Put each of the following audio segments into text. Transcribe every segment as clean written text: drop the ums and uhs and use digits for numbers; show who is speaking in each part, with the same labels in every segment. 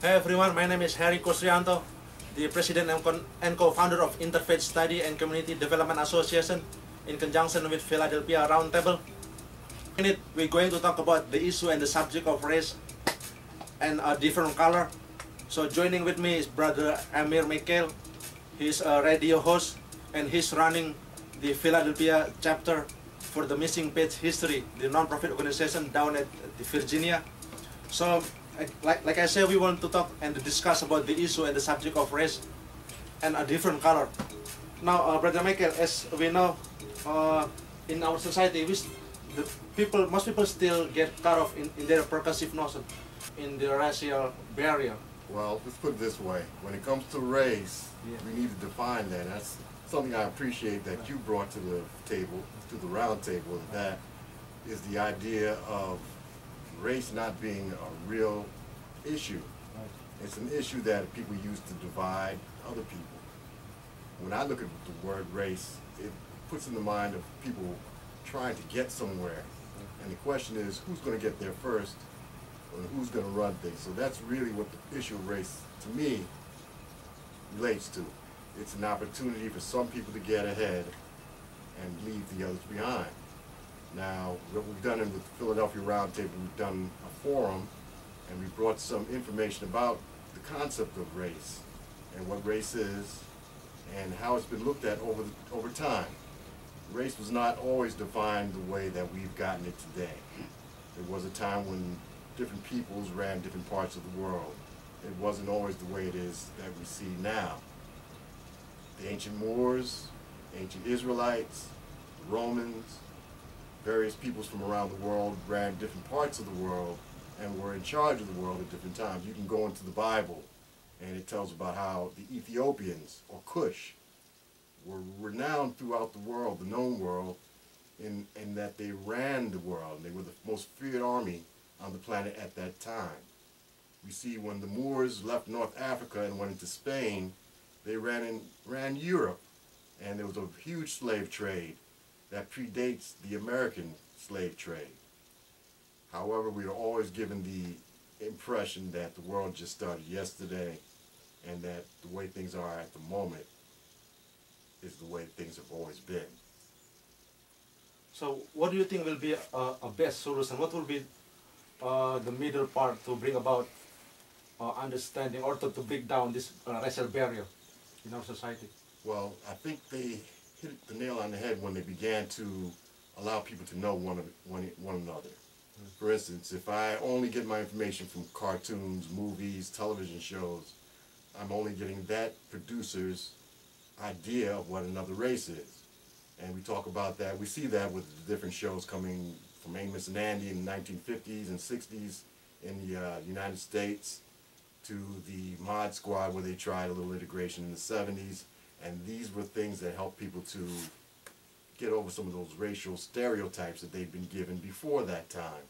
Speaker 1: Hey everyone, my name is Harry Kusrianto, the president and co-founder of Interfaith Study and Community Development Association in conjunction with Philadelphia Roundtable. In it, we're going to talk about the issue and the subject of race and a different color. So joining with me is brother Amir Mykaail. He's a radio host and he's running the Philadelphia chapter for the Missing Page History, the non-profit organization down at Virginia. So like I said, we want to talk and discuss about the issue and the subject of race and a different color. Now, brother Mykaail, as we know, in our society, most people still get caught off in their percussive notion, in the racial barrier.
Speaker 2: Well, let's put it this way. When it comes to race, we need to define that. That's something I appreciate that you brought to the table, to the round table. That is the idea of race not being a real issue. It's an issue that people use to divide other people. When I look at the word race, it puts in the mind of people trying to get somewhere. And the question is, who's going to get there first, and who's going to run things? So that's really what the issue of race, to me, relates to. It's an opportunity for some people to get ahead and leave the others behind. Now, what we've done in the Philadelphia Roundtable, we've done a forum, and we brought some information about the concept of race and what race is and how it's been looked at over time. Race was not always defined the way that we've gotten it today. There was a time when different peoples ran different parts of the world. It wasn't always the way it is that we see now. The ancient Moors, ancient Israelites, the Romans, various peoples from around the world ran different parts of the world and were in charge of the world at different times. You can go into the Bible and it tells about how the Ethiopians, or Kush, were renowned throughout the world, the known world, in that they ran the world. They were the most feared army on the planet at that time. We see when the Moors left North Africa and went into Spain, they ran Europe, and there was a huge slave trade that predates the American slave trade. However, we are always given the impression that the world just started yesterday and that the way things are at the moment is the way things have always been.
Speaker 1: So what do you think will be a best solution? What will be the middle part to bring about understanding or to break down this racial barrier in our society?
Speaker 2: Well, I think they hit the nail on the head when they began to allow people to know one another. For instance, if I only get my information from cartoons, movies, television shows, I'm only getting that producer's idea of what another race is. And we talk about that. We see that with the different shows coming from Amos and Andy in the 1950s and 60s in the United States, to the Mod Squad where they tried a little integration in the 70s. And these were things that helped people to get over some of those racial stereotypes that they'd been given before that time.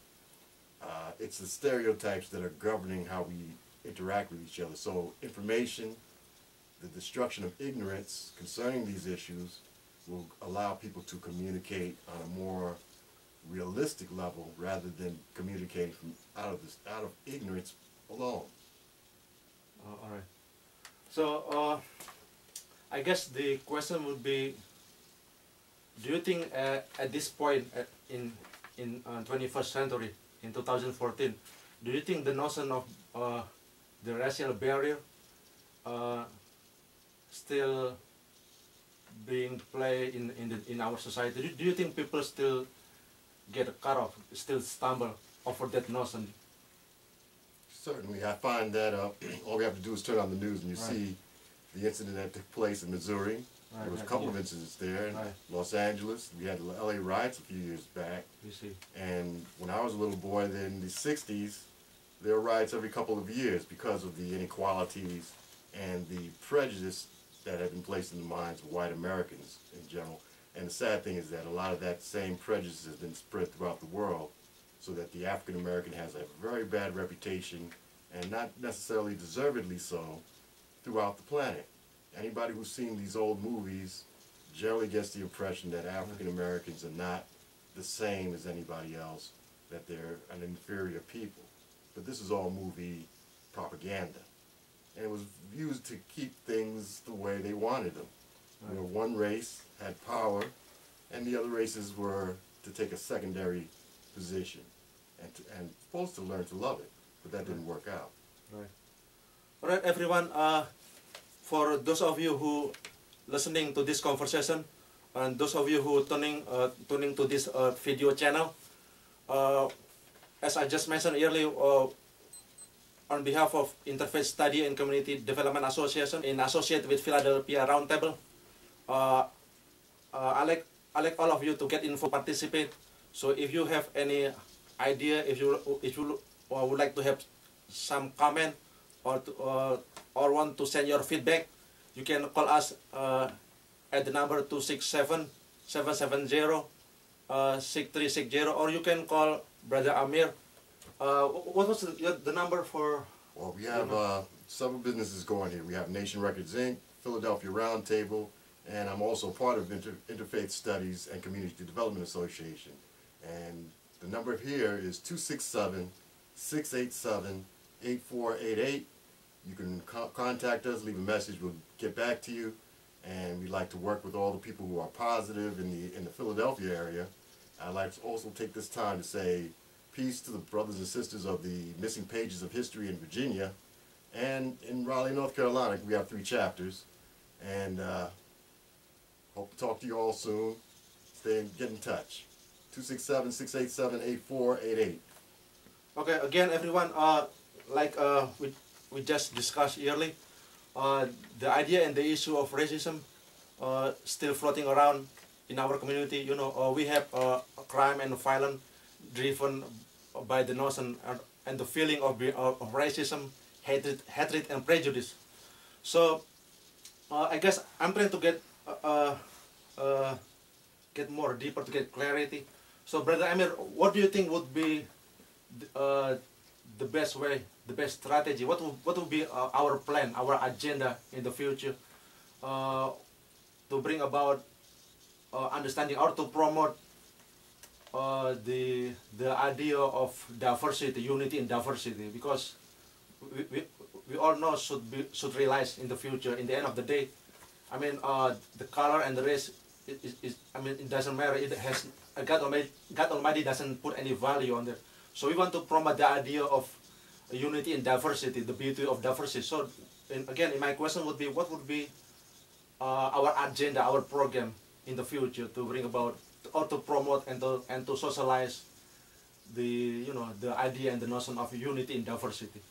Speaker 2: It's the stereotypes that are governing how we interact with each other. So information, the destruction of ignorance concerning these issues will allow people to communicate on a more realistic level rather than communicating from out of ignorance alone.
Speaker 1: All right. So I guess the question would be, do you think at this point in 21st century, in 2014, do you think the notion of the racial barrier still being played in our society? Do you think people still get cut off, still stumble over that notion?
Speaker 2: Certainly. I find that all we have to do is turn on the news and you see the incident that took place in Missouri. There was a couple of incidents there in Los Angeles. We had the LA riots a few years back.
Speaker 1: You see.
Speaker 2: And when I was a little boy in the 60s, there were riots every couple of years because of the inequalities and the prejudice that had been placed in the minds of white Americans in general. And the sad thing is that a lot of that same prejudice has been spread throughout the world, so that the African American has a very bad reputation, and not necessarily deservedly so, throughout the planet. Anybody who's seen these old movies generally gets the impression that African Americans are not the same as anybody else, that they're an inferior people. But this is all movie propaganda. And it was used to keep things the way they wanted them. You know, one race had power, and the other races were to take a secondary position and supposed to learn to love it, but that didn't work out.
Speaker 1: Right. All right, everyone. For those of you who listening to this conversation, and those of you who tuning to this video channel, as I just mentioned earlier, on behalf of Interfaith Study and Community Development Association, in associate with Philadelphia Roundtable, I like all of you to get involved, participate. So if you have any idea, if you would like to have some comment or want to send your feedback, you can call us at the number 267-770-6360, or you can call Brother Amir. What was the number for?
Speaker 2: Well, we have several businesses going here. We have Nation Records Inc., Philadelphia Roundtable, and I'm also part of Interfaith Studies and Community Development Association. And the number here is 267-687-8488. You can contact us, leave a message, we'll get back to you. And we'd like to work with all the people who are positive in the Philadelphia area. I'd like to also take this time to say peace to the brothers and sisters of the Missing Pages of History in Virginia. And in Raleigh, North Carolina, we have 3 chapters. And hope to talk to you all soon. Get in touch. 267-687-8488.
Speaker 1: Okay, again, everyone, like we just discussed earlier, the idea and the issue of racism still floating around in our community. You know, we have crime and violence driven by the notion and the feeling of racism, hatred and prejudice. So I guess I'm trying to get more deeper to get clarity. So, Brother Amir, what do you think would be the best way, the best strategy? What would be our plan, our agenda in the future to bring about understanding or to promote the idea of diversity, unity in diversity? Because we all know should realize in the future, in the end of the day, I mean, the color and the race I mean, it doesn't matter. It has God Almighty doesn't put any value on it. So we want to promote the idea of unity in diversity, the beauty of diversity. So again, my question would be, what would be our agenda, our program in the future to bring about or to promote and to socialize the the idea and the notion of unity in diversity?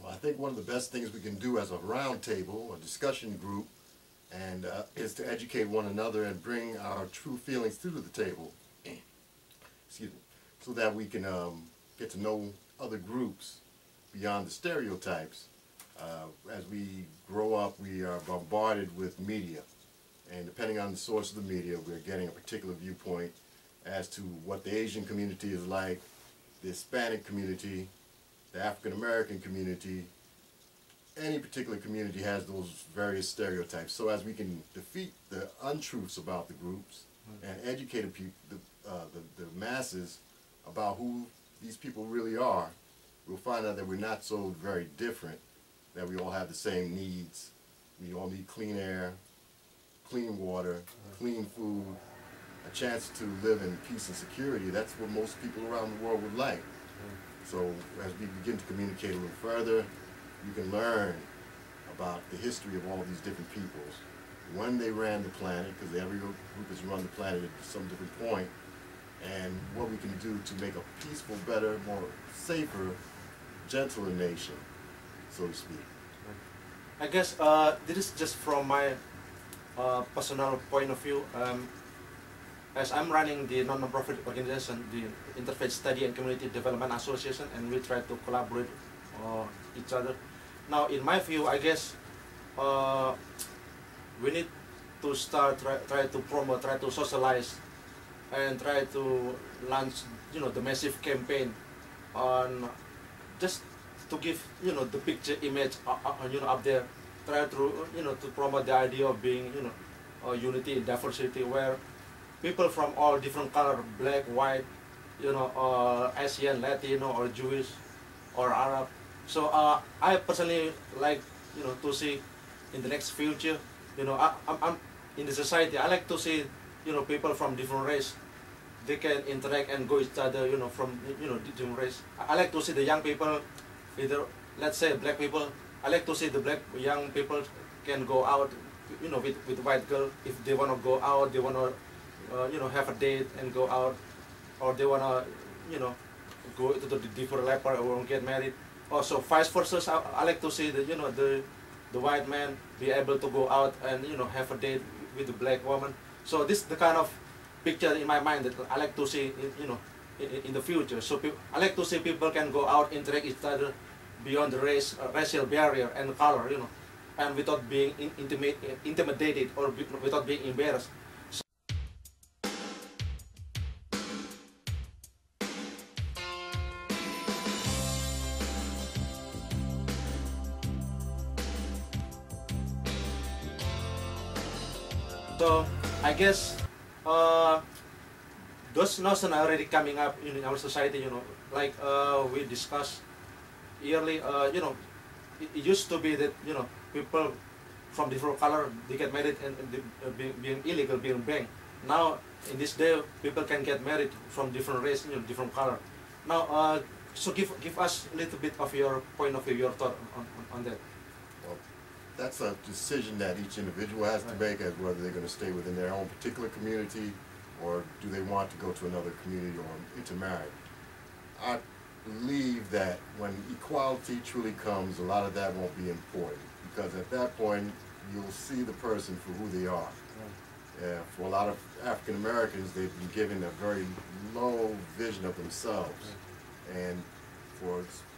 Speaker 2: Well, I think one of the best things we can do as a roundtable, a discussion group, and is to educate one another and bring our true feelings to the table. Excuse me, so that we can get to know other groups beyond the stereotypes. As we grow up, we are bombarded with media, and depending on the source of the media, we're getting a particular viewpoint as to what the Asian community is like, the Hispanic community, the African American community. Any particular community has those various stereotypes. So as we can defeat the untruths about the groups and educate the masses about who these people really are, we'll find out that we're not so very different, that we all have the same needs. We all need clean air, clean water, clean food, a chance to live in peace and security. That's what most people around the world would like. So as we begin to communicate a little further, you can learn about the history of all these different peoples, when they ran the planet, because every group has run the planet at some different point, and what we can do to make a peaceful, better, more safer, gentler nation, so to speak.
Speaker 1: I guess this is just from my personal point of view. As I'm running the non-profit organization, the Interfaith Study and Community Development Association, and we try to collaborate each other. Now, in my view, I guess we need to start try to promote, try to socialize, and try to launch, the massive campaign on just to give, the picture image, up there. Try to, to promote the idea of being, unity in diversity, where people from all different color, black, white, Asian, Latino, or Jewish, or Arab. So I personally like, to see in the next future, I'm in the society. I like to see, people from different race. They can interact and go each other, from different race. I like to see the young people, either let's say black people. I like to see the black young people can go out, with white girl if they wanna go out, they wanna, have a date and go out, or they wanna, go to the different level or get married. Also, vice versa. I like to see the white man be able to go out and have a date with the black woman. So this is the kind of picture in my mind that I like to see, in the future. So I like to see people can go out, interact each other beyond the racial barrier and color, and without being intimidated or without being embarrassed. So I guess those notions are already coming up in our society. Like we discussed yearly. It used to be that people from different color, they get married and being illegal, being banned. Now in this day, people can get married from different race, different color. Now, so give us a little bit of your point of view, your thought on that.
Speaker 2: Well, that's a decision that each individual has to make, as whether they're going to stay within their own particular community or do they want to go to another community or intermarry. I believe that when equality truly comes, a lot of that won't be important, because at that point you'll see the person for who they are. For a lot of African Americans, they've been given a very low vision of themselves, and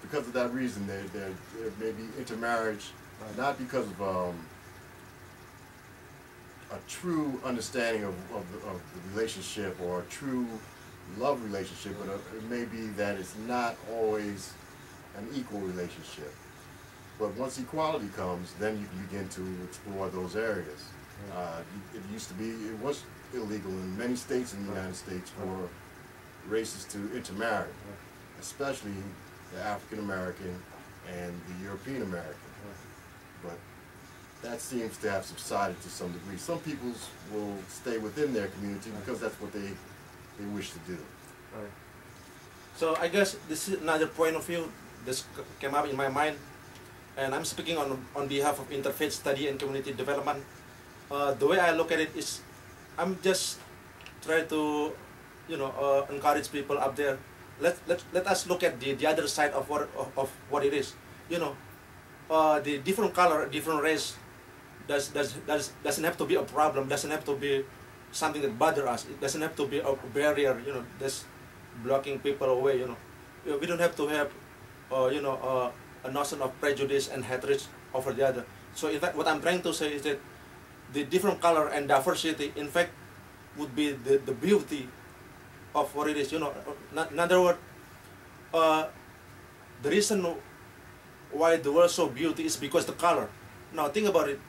Speaker 2: because of that reason, there may be intermarriage, not because of a true understanding of the relationship or a true love relationship, but it may be that it's not always an equal relationship. But once equality comes, then you can begin to explore those areas. It was illegal in many states in the United States for races to intermarry, especially the African American and the European American. But that seems to have subsided to some degree. Some people will stay within their community because that's what they wish to do.
Speaker 1: Right. So I guess this is another point of view that came up in my mind, and I'm speaking on behalf of Interfaith Study and Community Development. The way I look at it is, I'm just trying to, encourage people up there. Let us look at the other side of what it is. The different color, different race doesn't have to be a problem. Doesn't have to be something that bothers us. It doesn't have to be a barrier, that's blocking people away. We don't have to have, a notion of prejudice and hatred over the other. So in fact, what I'm trying to say is that the different color and diversity, in fact, would be the beauty of what it is. In other words, the reason why the world is so beautiful is because the color. Now think about it,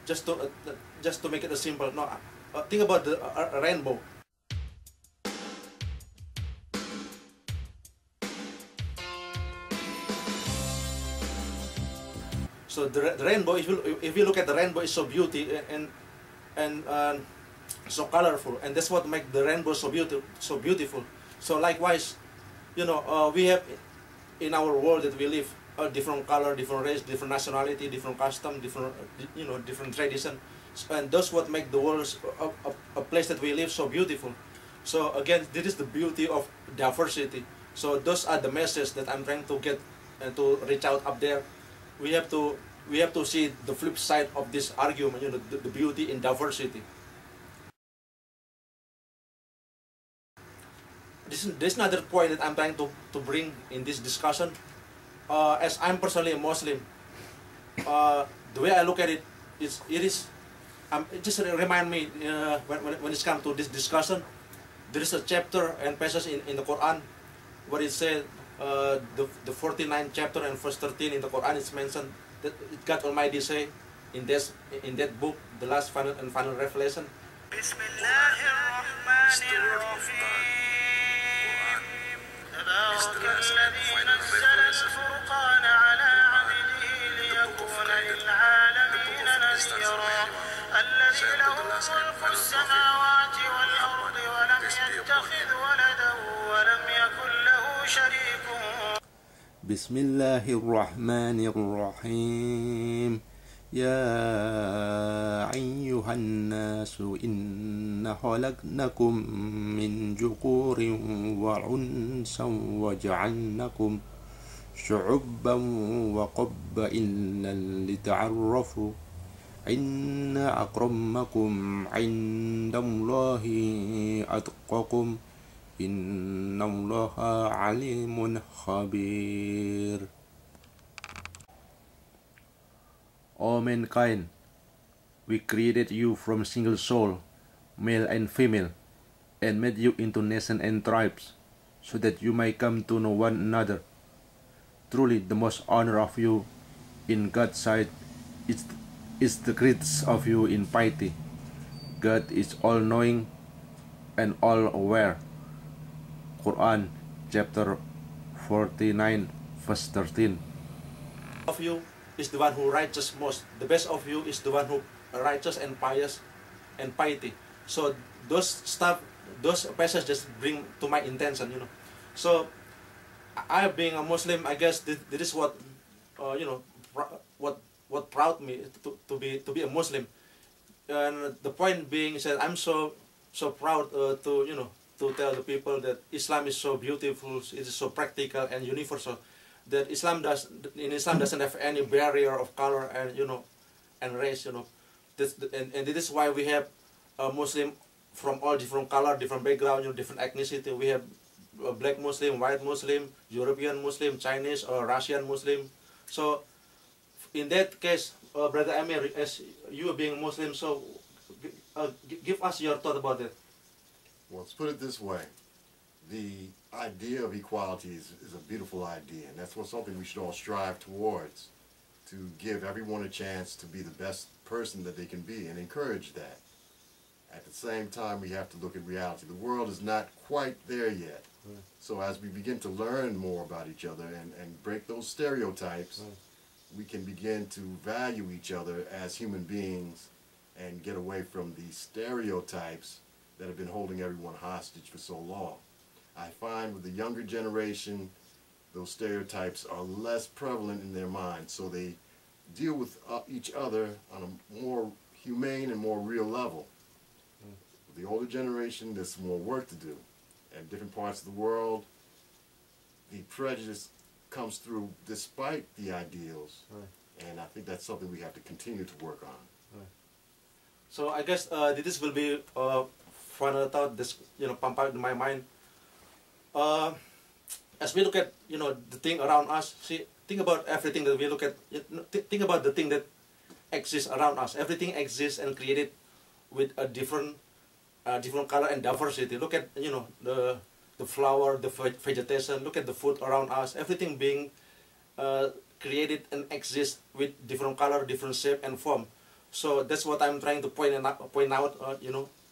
Speaker 1: just to make it simple. No, think about the rainbow. So the rainbow, if you look at the rainbow, is so beautiful and so colorful, and that's what makes the rainbow so beautiful. So likewise, we have in our world that we live a different color, different race, different nationality, different custom, different tradition, and that's what make the world a place that we live so beautiful. So again, this is the beauty of diversity. So those are the messages that I'm trying to get and to reach out up there. We have to see the flip side of this argument, the beauty in diversity. This is another point that I'm trying to bring in this discussion. As I'm personally a Muslim, the way I look at it just remind me when it's come to this discussion, there is a chapter and passage in the Quran where it says, the 49th chapter and verse 13 in the Quran, it's mentioned that God Almighty say in that book, the last final revelation.
Speaker 3: الفرقان على عبده ليكون للعالمين نذيرا الذي له ملك السماوات والأرض ولم يتخذ ولدا ولم يكن له شريك.
Speaker 4: بسم الله الرحمن الرحيم. يا أيها الناس إنا خلقناكم من ذكور وأنثى وجعلناكم شعوبا وقبائل لتعارفوا إن أكرمكم عند الله أتقاكم إن الله عليم خبير. O mankind, we created you from a single soul, male and female, and made you into nations and tribes, so that you may come to know one another. Truly, the most honor of you in God's sight is the greatest of you in piety. God is all-knowing and all-aware. Quran, chapter 49, verse 13.
Speaker 1: Of you is the one who righteous most. The best of you is the one who righteous and pious and piety. So those stuff, those passages just bring to my intention, So I being a Muslim, I guess this is what, what proud me to be a Muslim. And the point being is that I'm so proud to tell the people that Islam is so beautiful, it is so practical and universal. That Islam doesn't have any barrier of color and and race, and this is why we have a Muslim from all different color, different background, different ethnicity. We have a black Muslim, white Muslim, European Muslim, Chinese or Russian Muslim. So in that case, Brother Amir, as you being Muslim, so give us your thought about that.
Speaker 2: Well, let's put it this way. The idea of equality is a beautiful idea, and that's something we should all strive towards, to give everyone a chance to be the best person that they can be and encourage that. At the same time, we have to look at reality. The world is not quite there yet. So as we begin to learn more about each other and break those stereotypes, we can begin to value each other as human beings and get away from the stereotypes that have been holding everyone hostage for so long. I find with the younger generation, those stereotypes are less prevalent in their minds, so they deal with each other on a more humane and more real level. With the older generation, there's more work to do. In different parts of the world, the prejudice comes through despite the ideals, and I think that's something we have to continue to work on.
Speaker 1: So I guess this will be final thought. This pump out in my mind. As we look at the thing around us, think about everything that we look at. Think about the thing that exists around us. Everything exists and created with a different color and diversity. Look at the flower, the vegetation. Look at the food around us. Everything being created and exists with different color, different shape and form. So that's what I'm trying to point out.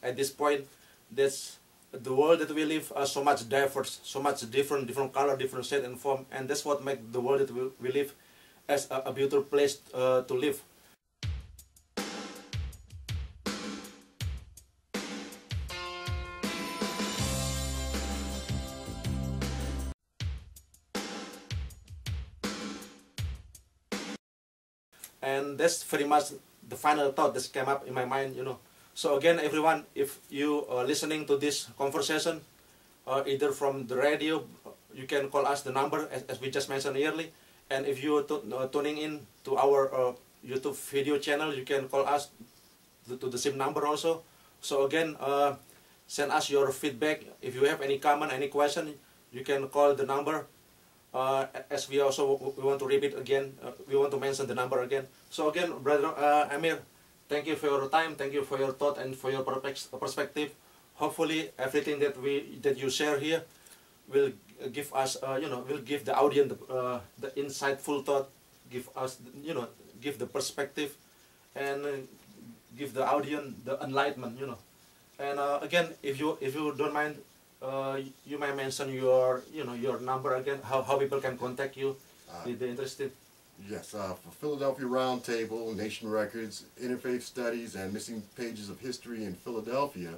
Speaker 1: At this point, that's the world that we live are so much diverse, so much different color, different shape and form, and that's what makes the world that we live as a beautiful place to live. And that's very much the final thought that came up in my mind, So again, everyone, if you are listening to this conversation, either from the radio, you can call us the number as we just mentioned earlier. And if you are tuning in to our YouTube video channel, you can call us to the same number also. So again, send us your feedback. If you have any comment, any question, you can call the number. As we want to repeat again, we want to mention the number again. So again, Brother Amir, thank you for your time, thank you for your thought and for your perspective. Hopefully, everything that you share here will give us, will give the audience the insightful thought, give us, give the perspective, and give the audience the enlightenment, And again, if you don't mind, you might mention your, your number again, how people can contact you. If they're interested.
Speaker 2: Yes, for Philadelphia Roundtable, Nation Records, Interfaith Studies, and Missing Pages of History in Philadelphia,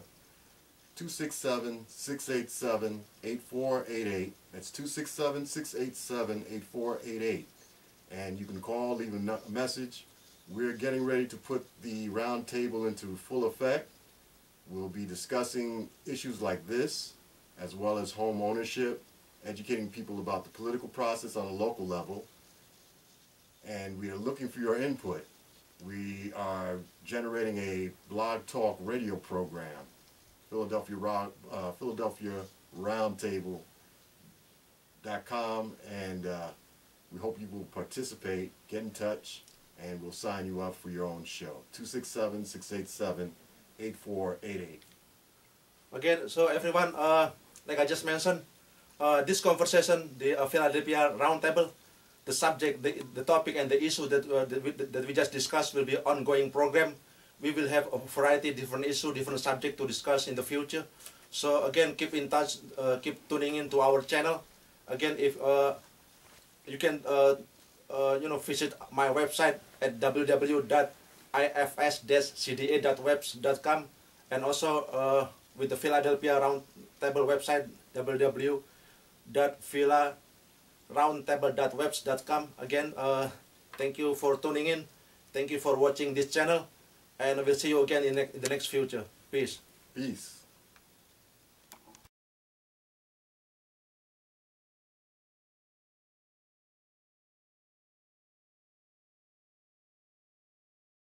Speaker 2: 267-687-8488. That's 267-687-8488. And you can call, leave a message. We're getting ready to put the roundtable into full effect. We'll be discussing issues like this, as well as home ownership, educating people about the political process on a local level. And we are looking for your input. We are generating a blog talk radio program, Philadelphia Roundtable.com, and we hope you will participate, get in touch, and we'll sign you up for your own show. 267-687-8488.
Speaker 1: Again, so everyone, like I just mentioned, this conversation, the Philadelphia Roundtable, the subject, the topic, and the issue that we just discussed will be an ongoing program. We will have a variety of different issues, different subjects to discuss in the future. So again, keep in touch, keep tuning in to our channel. Again, if you can, visit my website at www.ifs-cda.webs.com, and also with the Philadelphia Roundtable website, www.philaroundtable.webs.com. Again, thank you for tuning in. Thank you for watching this channel, and we'll see you again in the next future. Peace.
Speaker 2: Peace.